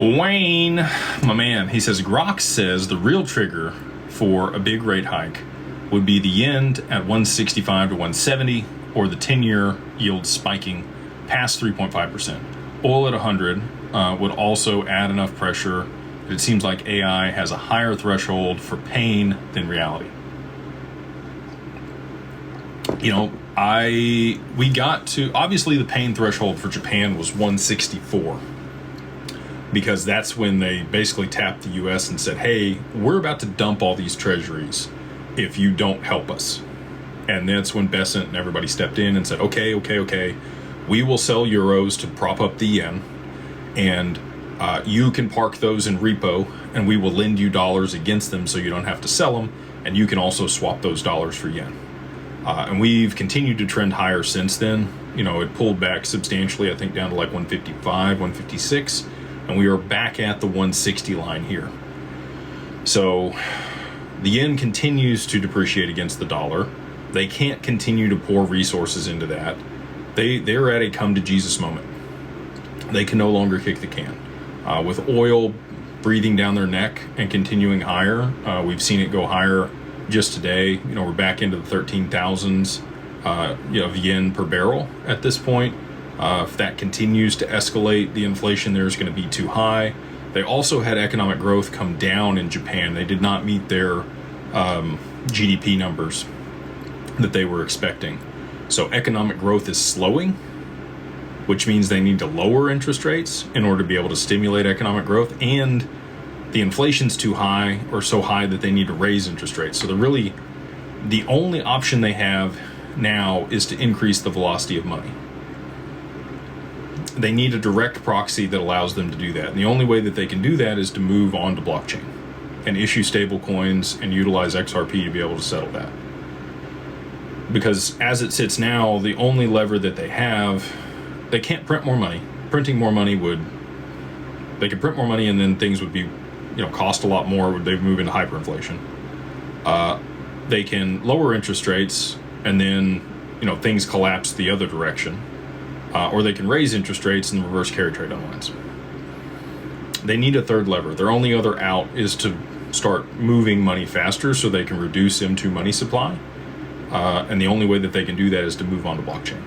Wayne, my man, he says, Grok says the real trigger for a big rate hike would be the yen at 165 to 170 or the 10-year yield spiking past 3.5%. Oil at 100 would also add enough pressure that it seems like AI has a higher threshold for pain than reality. You know, we got to, obviously the pain threshold for Japan was 164. Because that's when they basically tapped the US and said, hey, we're about to dump all these treasuries if you don't help us. And that's when Besant and everybody stepped in and said, okay, we will sell euros to prop up the yen, and you can park those in repo, and we will lend you dollars against them so you don't have to sell them, and you can also swap those dollars for yen. And we've continued to trend higher since then. You know, it pulled back substantially, I think down to like 155, 156. And we are back at the 160 line here. So the yen continues to depreciate against the dollar. They can't continue to pour resources into that. They're at a come to Jesus moment. They can no longer kick the can. With oil breathing down their neck and continuing higher, we've seen it go higher just today. You know, we're back into the 13,000s of yen per barrel at this point. If that continues to escalate, the inflation there is going to be too high. They also had economic growth come down in Japan. They did not meet their GDP numbers that they were expecting. So economic growth is slowing, which means they need to lower interest rates in order to be able to stimulate economic growth. And the inflation's too high, or so high that they need to raise interest rates. So the only option they have now is to increase the velocity of money. They need a direct proxy that allows them to do that. And the only way that they can do that is to move on to blockchain and issue stable coins and utilize XRP to be able to settle that. Because as it sits now, the only lever that they have, they can't print more money. Printing more money they could print more money and then things would be, cost a lot more. They would move into hyperinflation. They can lower interest rates and then, things collapse the other direction. Or they can raise interest rates and reverse carry trade unwinds. They need a third lever. Their only other out is to start moving money faster so they can reduce M2 money supply. And the only way that they can do that is to move on to blockchain.